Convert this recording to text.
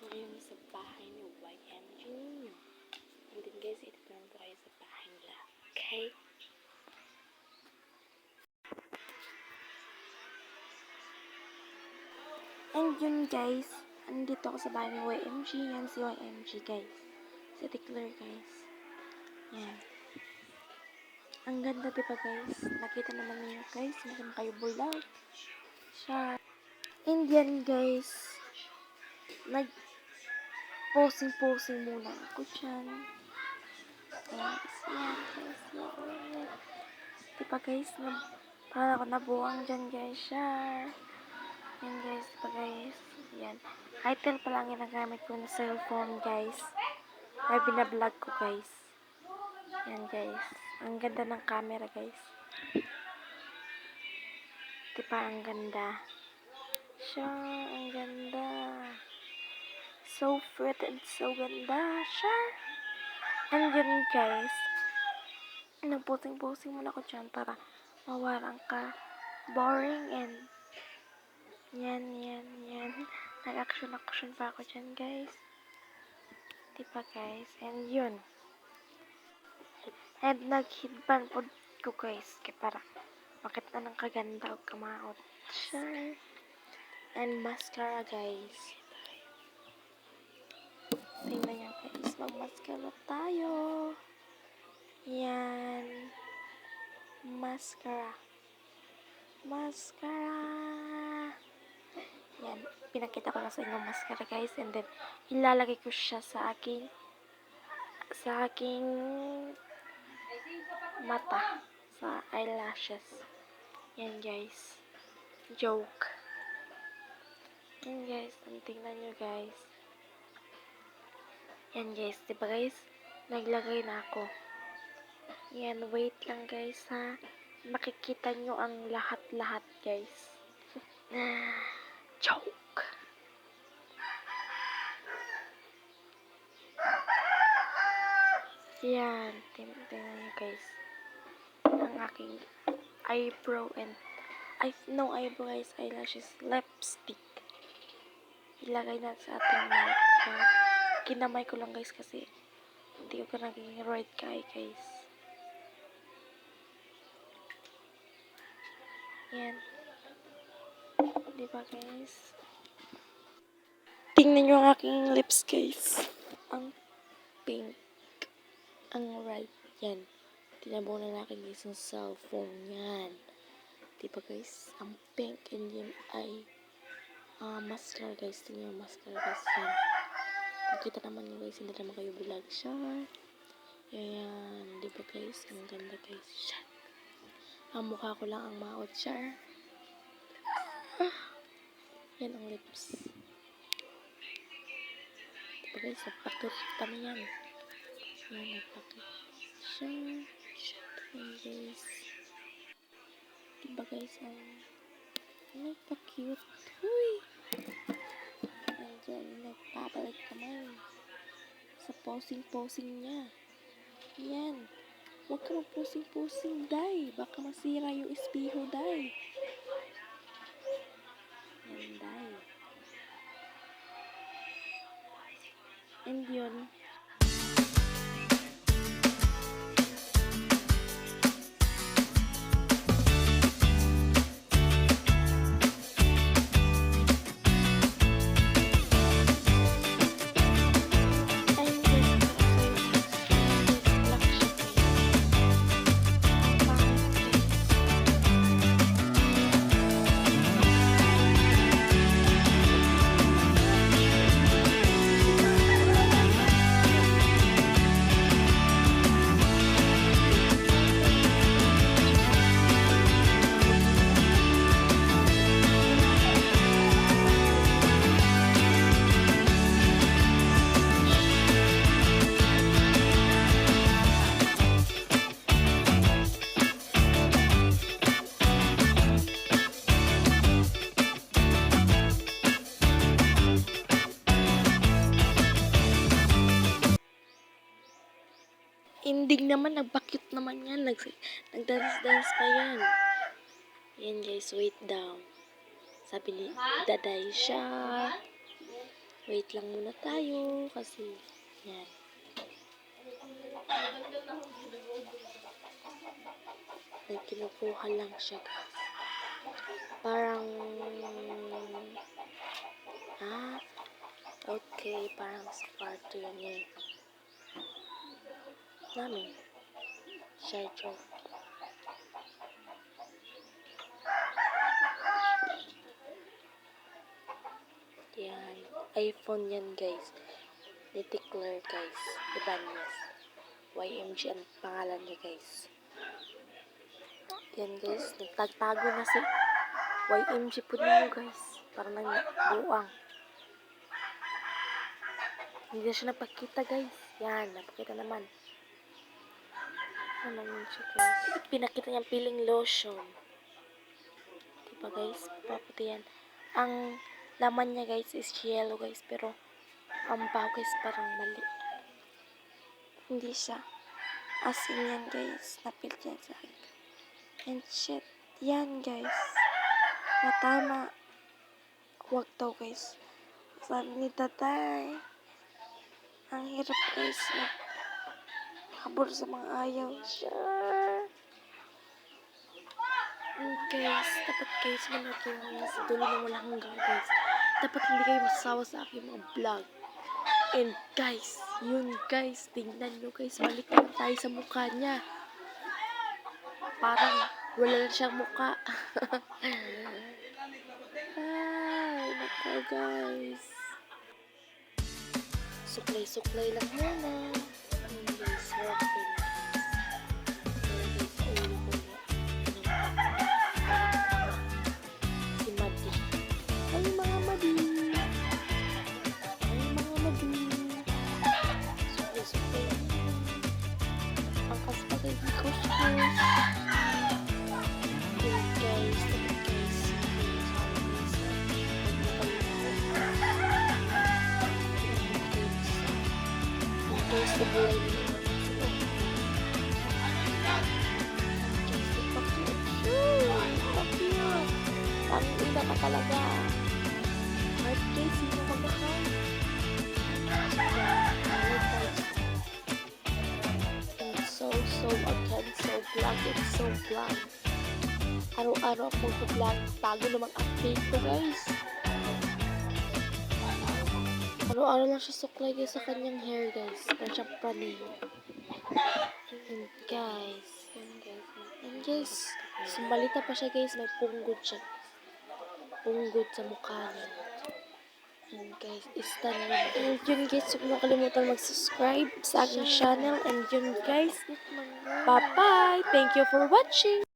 ngayon sa bahay ni YMG ninyo. And then guys, ititignan ko kayo sa bahay nila. Okay? And yun guys, andito ako sa bahay ni YMG. Yan si YMG guys. Si Tickler guys. Yan. Ang ganda diba guys? Nakita naman niyo guys. Hindi naman kayo bulag. Siya. And yan guys. Posing muna ako dyan. Guys, yan guys. Yan. Diba guys? Parang ako nabuang dyan guys. Siya. Yan guys. Diba guys? Yan. Itel pa lang ginagamit ko na cellphone guys. Ay binablog ko guys. Yan guys. Ang ganda ng camera guys. Diba ang ganda? Siya. Ang ganda. So pretty and so ganda. Siya. And yun guys. Nagposing-posing muna ko dyan para mawarang ka. Boring and yan. Nag-action pa ako dyan guys. Diba guys? And yun. And nag-headband po ko guys. Kaya para makita ng kaganda o kamaot. Sure. And mascara guys. Tingnan nyo guys. Mag-mascara tayo. Yan. Mascara. Yan. Pinakita ko na sa inyo mascara guys. And then, ilalagay ko siya sa aking mata. Sa eyelashes. Yan guys. Joke. Yan guys. Tingnan nyo guys. Yan guys. Diba guys? Naglagay na ako. Yan. Wait lang guys ha. Makikita nyo ang lahat-lahat guys. Joke. Yan. Tingnan nyo guys. Ang aking eyebrow and no eyebrow guys. Eyelashes. Lipstick. Ilagay na sa ating mouth. Kinamay ko lang guys kasi hindi ko naging right guys. Yan. Diba guys? Tingnan nyo ang aking lips guys. Ang pink. Ang right. Yan. Tinabunan na akin guys yung cellphone. Yan. Diba guys? Ang pink and yun ay mascara guys. Tingnan yung mascara guys. Yan. Nakita naman nyo guys. Hindi naman kayo bulag siya. Yan. Diba guys? Ang ganda guys. Siya. Ang mukha ko lang ang maot siya. Yan ang lips. Diba guys? Napakit kami yan. Yan. Napakit siya. Yan guys. Diba guys? Napakute. Huy! Diyan, nagpapalik kamay sa posing niya. Yan. Huwag ka mag-posing, day. Baka masira yung espiho, day. Yan, day. And yun. Ending naman, nagbakyut naman yan. Nagdance pa yan. Yan guys, wait down. Sabi ni Daday siya. Wait lang muna tayo kasi yan. May kinukuha lang siya guys. Parang okay, parang sa kwarto yan eh. Namin. Siya joke. Yan. iPhone yan guys. Nitikler guys. Ibanez. YMG ang pangalan niya guys. Yan guys. Nagtagtago na si YMG po niyo guys. Parang nagbuang. Hindi na siya napakita guys. Yan. Napakita naman. Ano naman siya guys. Pinakita niyang peeling lotion. Diba guys? Paputi yan. Ang laman niya guys is yellow guys. Pero ang baho guys parang mali. Hindi siya. As in yan guys. Napil yan sa akin. And shit. Yan guys. Natama. Huwag daw guys. Sabi ni tatay. Ang hirap guys. Habol sa mga ayaw siya. Guys, dapat guys manood kayo hanggang sa dulo na wala hanggang guys. Dapat hindi kayo masasawa sa aking mga vlog. And guys, yun guys, tingnan nyo guys, balik lang tayo sa mukha niya. Parang wala lang siyang mukha. Ay, nako guys. Suklay-suklay lang muna. Yun guys, sarap din. Sa buhay niya. Ang ganda ka talaga. Heart case, sino mag-account? It's so again, so vlog, it's so vlog. Araw-araw ako mag-vlog. Bago namang update ko guys. Araw-araw lang siya suklay guys sa kanyang hair guys. Parang siyang praning. And guys. Sumalita pa siya guys. May punggod siya. Punggod sa mukha niya. And guys, istan yun. And yun guys, huwag mo kalimutan mag-subscribe sa aking channel. And yun guys, bye-bye. Thank you for watching.